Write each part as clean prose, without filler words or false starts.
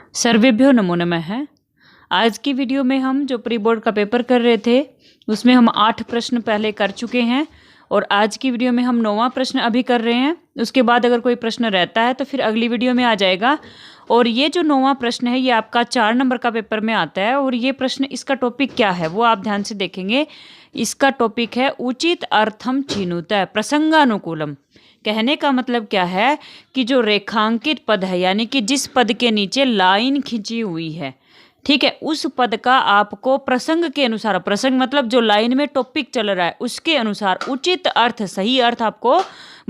सर्वेभ्यो नमो नमः। आज की वीडियो में हम जो प्री बोर्ड का पेपर कर रहे थे उसमें हम 8 प्रश्न पहले कर चुके हैं और आज की वीडियो में हम 9वां प्रश्न अभी कर रहे हैं। उसके बाद अगर कोई प्रश्न रहता है तो फिर अगली वीडियो में आ जाएगा। और ये जो 9वां प्रश्न है ये आपका 4 नंबर का पेपर में आता है और ये प्रश्न इसका टॉपिक क्या है वो आप ध्यान से देखेंगे। इसका टॉपिक है उचित अर्थम चिनुत प्रसंगानुकूलम। कहने का मतलब क्या है कि जो रेखांकित पद है यानी कि जिस पद के नीचे लाइन खींची हुई है, ठीक है, उस पद का आपको प्रसंग के अनुसार, प्रसंग मतलब जो लाइन में टॉपिक चल रहा है उसके अनुसार उचित अर्थ, सही अर्थ आपको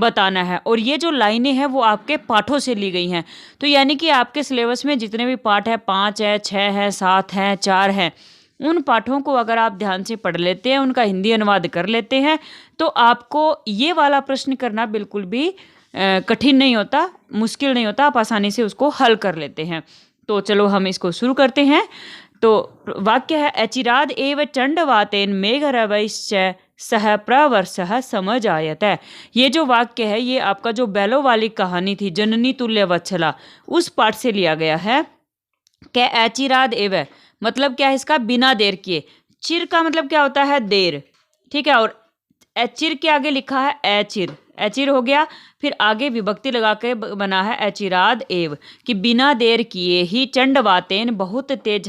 बताना है। और ये जो लाइनें हैं वो आपके पाठों से ली गई हैं। तो यानी कि आपके सिलेबस में जितने भी पाठ है, 5 है, 6 है, 7 है, 4 है, उन पाठों को अगर आप ध्यान से पढ़ लेते हैं, उनका हिंदी अनुवाद कर लेते हैं तो आपको ये वाला प्रश्न करना बिल्कुल भी कठिन नहीं होता, मुश्किल नहीं होता, आप आसानी से उसको हल कर लेते हैं। तो चलो हम इसको शुरू करते हैं। तो वाक्य है अचिराद एव चंडवातेन मेघरवैश्च सह प्रवर्षः समझ आयत है। ये जो वाक्य है ये आपका जो बैलो वाली कहानी थी जननी तुल्य वत्सला उस पाठ से लिया गया है। क्या अचिराद एव मतलब क्या है इसका, बिना देर किए। चिर का मतलब क्या होता है, देर, ठीक है। और चिर के आगे लिखा है अचिर, अचिर हो गया, फिर आगे विभक्ति लगा के बना है अचिराद एव, कि बिना देर किए ही चंडवातेन बहुत तेज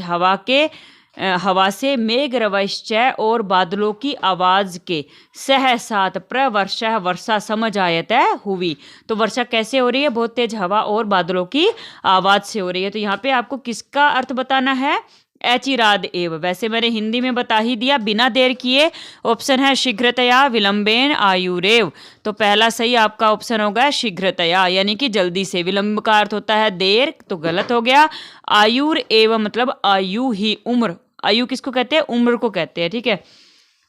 हवा से मेघ रवैश्चय और बादलों की आवाज के सह साथ प्रवर्षः वर्षा समझ आयत है हुई। तो वर्षा कैसे हो रही है, बहुत तेज हवा और बादलों की आवाज से हो रही है। तो यहाँ पे आपको किसका अर्थ बताना है, अचिराद एव। वैसे मैंने हिंदी में बता ही दिया, बिना देर किए। ऑप्शन है शीघ्रतया विलंबेन आयुरेव। तो पहला सही आपका ऑप्शन होगा शीघ्रतया, यानी कि जल्दी से। विलंब का अर्थ होता है देर, तो गलत हो गया। आयुर एव मतलब आयु ही, उम्र। आयु किसको कहते हैं, उम्र को कहते हैं, ठीक है।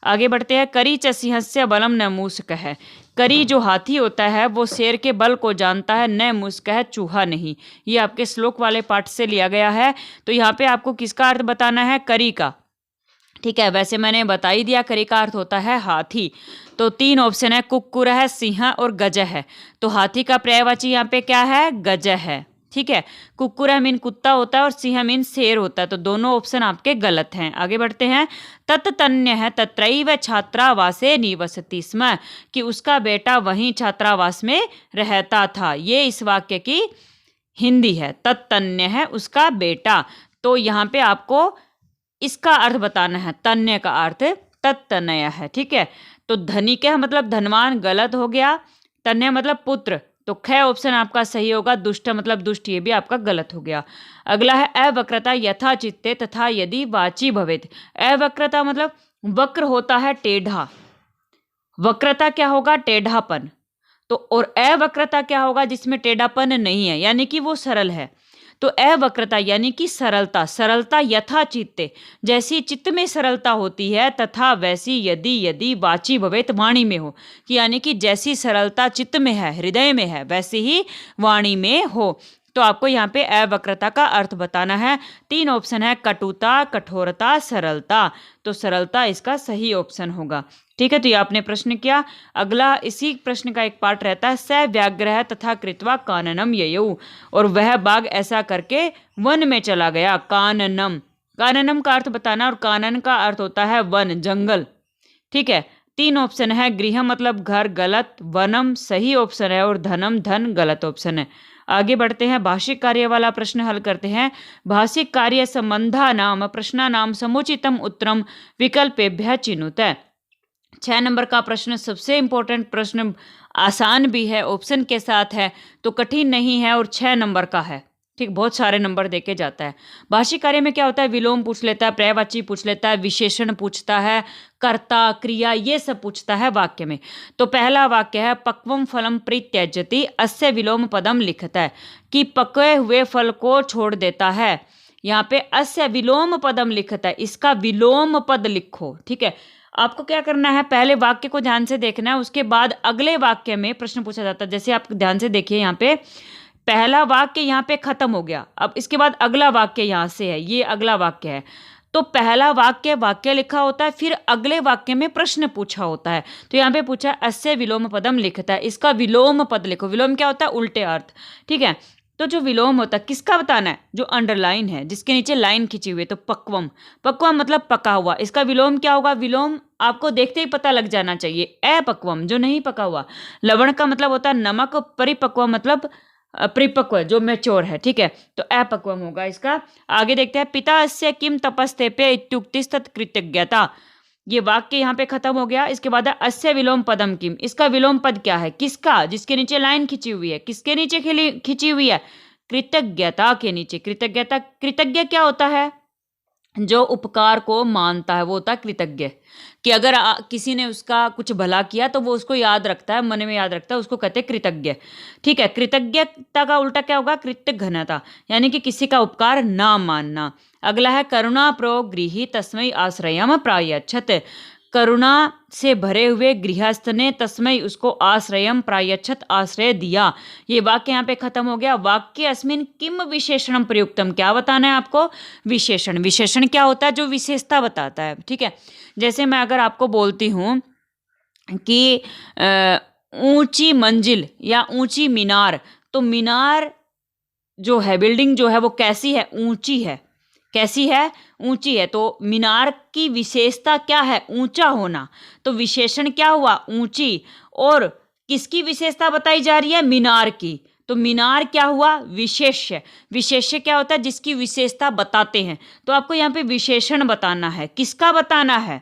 आगे बढ़ते हैं। करी च सिंहस्य बलम न मूसक है। करी जो हाथी होता है वो शेर के बल को जानता है, न मुस्क है चूहा नहीं। ये आपके श्लोक वाले पाठ से लिया गया है। तो यहाँ पे आपको किसका अर्थ बताना है, करी का, ठीक है। वैसे मैंने बता ही दिया, करी का अर्थ होता है हाथी। तो 3 ऑप्शन है, कुक्कुर है, सिंह और गज है। तो हाथी का पर्यायवाची यहाँ पे क्या है, गज है, ठीक है। कुक्कुर मीन कुत्ता होता है और सिंह मीन शेर होता है। तो दोनों ऑप्शन आपके गलत हैं। आगे बढ़ते हैं। तत्तन्य है तत्रैव छात्रावासे निवसति स्म, कि उसका बेटा वहीं छात्रावास में रहता था। ये इस वाक्य की हिंदी है। तत्तन्य है उसका बेटा। तो यहाँ पे आपको इसका अर्थ बताना है। तन्य का अर्थ तत्तनय है, ठीक है। तो धनिक है मतलब धनवान, गलत हो गया। तन्य मतलब पुत्र, तो ख ऑप्शन आपका सही होगा। दुष्ट मतलब दुष्ट, ये भी आपका गलत हो गया। अगला है अवक्रता यथा चित्ते तथा यदि वाची भवेत। अवक्रता मतलब वक्र होता है, टेढ़ा। वक्रता क्या होगा, टेढ़ापन। तो और अवक्रता क्या होगा, जिसमें टेढ़ापन नहीं है, यानी कि वो सरल है। तो अवक्रता यानी कि सरलता। सरलता यथा चित्ते, जैसी चित्त में सरलता होती है, तथा वैसी यदि वाची भवेत वाणी में हो, कि यानी कि जैसी सरलता चित्त में है, हृदय में है, वैसे ही वाणी में हो। तो आपको यहाँ पे अवक्रता का अर्थ बताना है। 3 ऑप्शन है, कटुता, कठोरता, सरलता। तो सरलता इसका सही ऑप्शन होगा, ठीक है। तो ये आपने प्रश्न किया। अगला इसी प्रश्न का एक पार्ट रहता है, स व्याग्रह तथा कृत्वा काननम ययौ, और वह बाघ ऐसा करके वन में चला गया। काननम, काननम का अर्थ बताना, और कानन का अर्थ होता है वन, जंगल, ठीक है। 3 ऑप्शन है, गृह मतलब घर, गलत। वनम सही ऑप्शन है, और धनम धन गलत ऑप्शन है। आगे बढ़ते हैं। भाषिक कार्य वाला प्रश्न हल करते हैं। भाषिक कार्य संबंधा नाम प्रश्ना नाम समुचितम उत्तरम विकल्पेभ्य चिनुत। 6 नंबर का प्रश्न सबसे इंपॉर्टेंट प्रश्न, आसान भी है, ऑप्शन के साथ है, तो कठिन नहीं है, और 6 नंबर का है, ठीक। बहुत सारे नंबर देके जाता है। भाषिक कार्य में क्या होता है, विलोम पूछ लेता है, पर्यायवाची पूछ लेता है, विशेषण पूछता है, कर्ता, क्रिया, ये सब पूछता है वाक्य में। तो पहला वाक्य है पक्वम फलम परित्यजति अस्य विलोम पदम लिखता है, कि पके हुए फल को छोड़ देता है। यहाँ पे अस्य विलोम पदम लिखता है, इसका विलोम पद लिखो, ठीक है। आपको क्या करना है, पहले वाक्य को ध्यान से देखना है, उसके बाद अगले वाक्य में प्रश्न पूछा जाता है। जैसे आप ध्यान से देखिए, यहाँ पे पहला वाक्य यहाँ पे खत्म हो गया, अब इसके बाद अगला वाक्य यहाँ से है, ये अगला वाक्य है। तो पहला वाक्य लिखा होता है, फिर अगले वाक्य में प्रश्न पूछा होता है। तो यहाँ पे पूछा अस्य विलोम पदम लिखता है, इसका विलोम पद लिखो। विलोम क्या होता है, उल्टे अर्थ, ठीक है। तो जो विलोम होता है किसका बताना है, जो अंडरलाइन है, जिसके नीचे लाइन खिंची हुई है, तो पक्वम। पक्वम मतलब पका हुआ, इसका विलोम क्या होगा, विलोम आपको देखते ही पता लग जाना चाहिए, अपक्वम जो नहीं पका हुआ। लवण का मतलब होता है नमक, परिपक्व मतलब परिपक्व जो मैच्योर है, ठीक है, तो अपक्वम होगा इसका। आगे देखते हैं, पिता अस्य किम तपस्तेपे इत्युक्तिस्तत् कृतज्ञता। ये वाक्य यहाँ पे खत्म हो गया। इसके बाद है अस्य विलोम पदम किम, इसका विलोम पद क्या है, किसका, जिसके नीचे लाइन खिंची हुई है, किसके नीचे खिंची हुई है, कृतज्ञता के नीचे। कृतज्ञता, कृतज्ञ क्या होता है, जो उपकार को मानता है वो होता है कृतज्ञ। कि अगर किसी ने उसका कुछ भला किया तो वो उसको याद रखता है, मन में याद रखता है, उसको कहते हैं कृतज्ञ, ठीक है। कृतज्ञता का उल्टा क्या होगा, कृतघ्नता, यानी कि किसी का उपकार ना मानना। अगला है करुणा प्रो गृही तस्मै आश्रयम प्रायच्छत। करुणा से भरे हुए गृहस्थ ने तस्मै उसको आश्रयम प्रायच्छत आश्रय दिया। ये वाक्य यहाँ पे खत्म हो गया। वाक्य अस्मिन किम विशेषणम प्रयुक्तम, क्या बताना है आपको, विशेषण। विशेषण क्या होता है, जो विशेषता बताता है, ठीक है। जैसे मैं अगर आपको बोलती हूँ कि ऊंची मंजिल या ऊंची मीनार, तो मीनार जो है, बिल्डिंग जो है वो कैसी है, ऊंची है, कैसी है, ऊंची है। तो मीनार की विशेषता क्या है, ऊंचा होना, तो विशेषण क्या हुआ, ऊंची। और किसकी विशेषता बताई जा रही है, मीनार की, तो मीनार क्या हुआ, विशेष्य। विशेष्य क्या होता है, जिसकी विशेषता बताते हैं। तो आपको यहाँ पे विशेषण बताना है, किसका बताना है,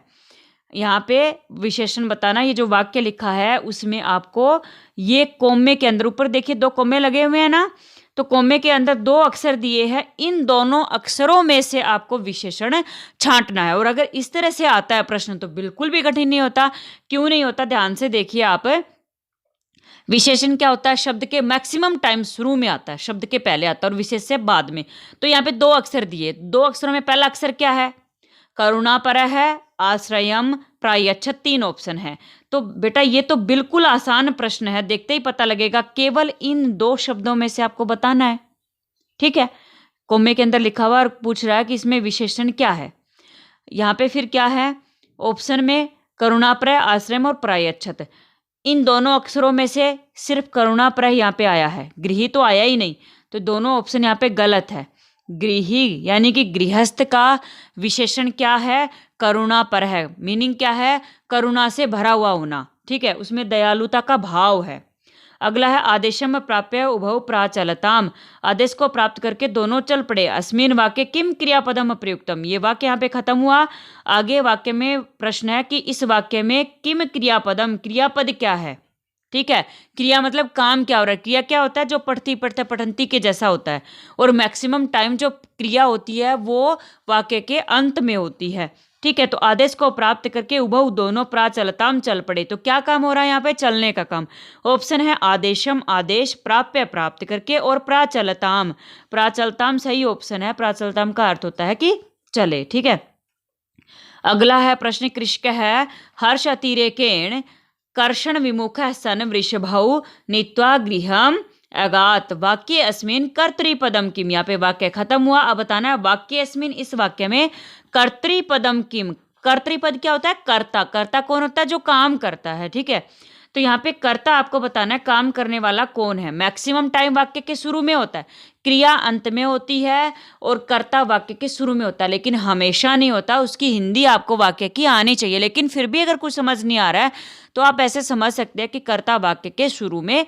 यहाँ पे विशेषण बताना। ये जो वाक्य लिखा है उसमें आपको ये कोमे के अंदर, ऊपर देखिए 2 कोमे लगे हुए हैं ना, तो कोमे के अंदर 2 अक्षर दिए हैं, इन दोनों अक्षरों में से आपको विशेषण छांटना है। और अगर इस तरह से आता है प्रश्न तो बिल्कुल भी कठिन नहीं होता। क्यों नहीं होता, ध्यान से देखिए आप। विशेषण क्या होता है, शब्द के मैक्सिमम टाइम शुरू में आता है, शब्द के पहले आता है, और विशेष से बाद में। तो यहाँ पे 2 अक्षर दिए, 2 अक्षरों में पहला अक्षर क्या है, करुणा पर है, आश्रयम, प्रायच्छत, 3 ऑप्शन है। तो बेटा ये तो बिल्कुल आसान प्रश्न है, देखते ही पता लगेगा, केवल इन 2 शब्दों में से आपको बताना है, ठीक है। कोमे के अंदर लिखा हुआ और पूछ रहा है कि इसमें विशेषण क्या है। यहाँ पे फिर क्या है, ऑप्शन में करुणाप्रय, आश्रयम और प्रायच्छत, इन दोनों अक्षरों में से सिर्फ करुणाप्रय यहाँ पे आया है, गृही तो आया ही नहीं, तो दोनों ऑप्शन यहाँ पे गलत है। गृही यानी कि गृहस्थ का विशेषण क्या है, करुणा पर है, मीनिंग क्या है, करुणा से भरा हुआ होना, ठीक है, उसमें दयालुता का भाव है। अगला है आदेशम प्राप्य उभौ प्राचलताम, आदेश को प्राप्त करके दोनों चल पड़े। अस्मिन वाक्य किम क्रियापदम प्रयुक्तम, ये वाक्य यहाँ पे खत्म हुआ। आगे वाक्य में प्रश्न है कि इस वाक्य में किम क्रियापदम, क्रियापद क्या है, ठीक है। क्रिया मतलब काम क्या हो रहा है, क्रिया क्या होता है, जो पढ़ती पढ़ते पठंती के जैसा होता है। और मैक्सिमम टाइम जो क्रिया होती है वो वाक्य के अंत में होती है, ठीक है। तो आदेश को प्राप्त करके उभौ दोनों प्राचलताम चल पड़े, तो क्या काम हो रहा है यहाँ पे, चलने का काम। ऑप्शन है आदेशम आदेश, प्राप्य प्राप्त करके, और प्राचलताम, प्राचलताम सही ऑप्शन है। प्राचलताम का अर्थ होता है कि चले, ठीक है। अगला है प्रश्न कृषक है, हर्ष अतिरेकेण कर्षण विमुख सन वृषभौ नीत्वा गृहम अगात, वाक्य अस्मिन कर्तृपदम किम, यहाँ पे वाक्य खत्म हुआ। अब बताना है वाक्य अस्मिन, इस वाक्य में कर्तृपदम किम, कर्तृपद क्या होता है, कर्ता। कर्ता कौन होता है, जो काम करता है, ठीक है। तो यहाँ पे कर्ता आपको बताना है, काम करने वाला कौन है। मैक्सिमम टाइम वाक्य के शुरू में होता है, क्रिया अंत में होती है, और कर्ता वाक्य के शुरू में होता है, लेकिन हमेशा नहीं होता। उसकी हिंदी आपको वाक्य की आनी चाहिए, लेकिन फिर भी अगर कुछ समझ नहीं आ रहा है तो आप ऐसे समझ सकते हैं कि कर्ता वाक्य के शुरू में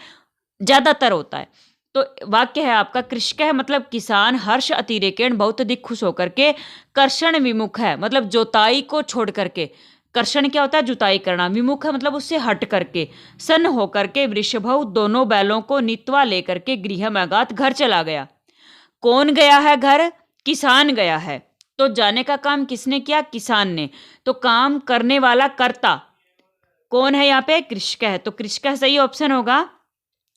ज्यादातर होता है। तो वाक्य है आपका, कृषक है मतलब किसान, हर्ष अतिरेकेण बहुत अधिक खुश होकर के, कर्षण विमुख है मतलब जोताई को छोड़ करके, कर्षण क्या होता है, जुताई करना, विमुख है मतलब उससे हट करके, सन होकर के, वृषभौ दोनों बैलों को, नीत्वा लेकर के, गृह अगात घर चला गया। कौन गया है घर, किसान गया है। तो जाने का काम किसने किया, किसान ने। तो काम करने वाला कर्ता कौन है यहाँ पे, कृषक है, तो कृषक सही ऑप्शन होगा।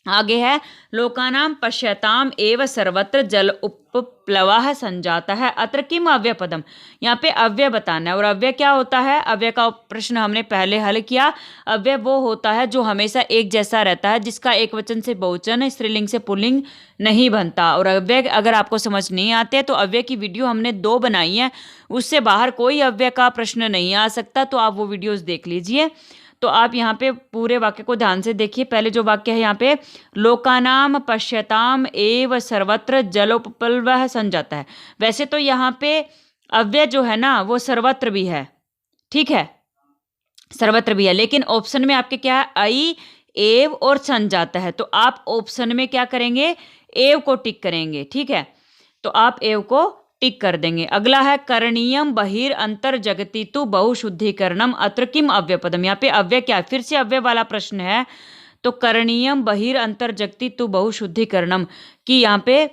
आगे है लोकानां पश्यताम एव सर्वत्र जल उपप्लवः संजाता है, अत्र किम अव्यय पदम, यहाँ पे अव्यय बताना है। और अव्यय क्या होता है, अव्यय का प्रश्न हमने पहले हल किया। अव्यय वो होता है जो हमेशा एक जैसा रहता है, जिसका एक वचन से बहुवचन, स्त्रीलिंग से पुल्लिंग नहीं बनता। और अव्यय अगर आपको समझ नहीं आते तो अव्यय की वीडियो हमने 2 बनाई है, उससे बाहर कोई अव्यय का प्रश्न नहीं आ सकता, तो आप वो वीडियोज देख लीजिए। तो आप यहाँ पे पूरे वाक्य को ध्यान से देखिए। पहले जो वाक्य है यहाँ पे, लोकानाम पश्यताम एव सर्वत्र जलोपप्लवः संजाता है। वैसे तो यहाँ पे अव्यय जो है ना वो सर्वत्र भी है, ठीक है, सर्वत्र भी है, लेकिन ऑप्शन में आपके क्या है, आई, एव और संजाता है। तो आप ऑप्शन में क्या करेंगे, एव को टिक करेंगे, ठीक है, तो आप एव को टिक कर देंगे। अगला है करणीयम बहिर अंतर जगति तु बहुशुद्धिकरणम अत्र किम अव्यपदम। यहाँ पे अव्यय क्या है, फिर से अव्यय वाला प्रश्न है। तो करणीयम बहिर अंतर जगति तु बहुशुद्धिकरणम की यहाँ पे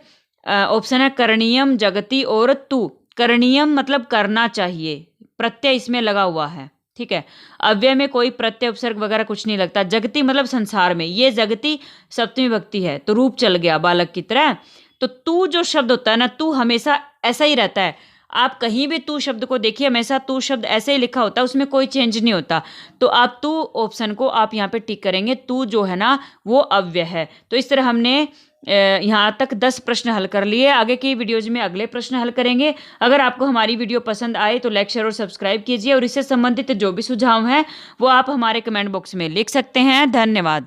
ऑप्शन है करणीयम जगति और तु। करणीयम मतलब करना चाहिए, प्रत्यय इसमें लगा हुआ है, ठीक है। अव्यय में कोई प्रत्यय उपसर्ग वगैरह कुछ नहीं लगता। जगति मतलब संसार में, ये जगति सप्तमी विभक्ति है तो रूप चल गया बालक की तरह। तो तू जो शब्द होता है ना, तू हमेशा ऐसा ही रहता है। आप कहीं भी तू शब्द को देखिए, हमेशा तू शब्द ऐसे ही लिखा होता है, उसमें कोई चेंज नहीं होता। तो आप तू ऑप्शन को आप यहाँ पे टिक करेंगे। तू जो है ना वो अव्यय है। तो इस तरह हमने यहाँ तक 10 प्रश्न हल कर लिए। आगे की वीडियोज में अगले प्रश्न हल करेंगे। अगर आपको हमारी वीडियो पसंद आए तो लाइक, शेयर और सब्सक्राइब कीजिए, और इससे संबंधित जो भी सुझाव हैं वो आप हमारे कमेंट बॉक्स में लिख सकते हैं। धन्यवाद।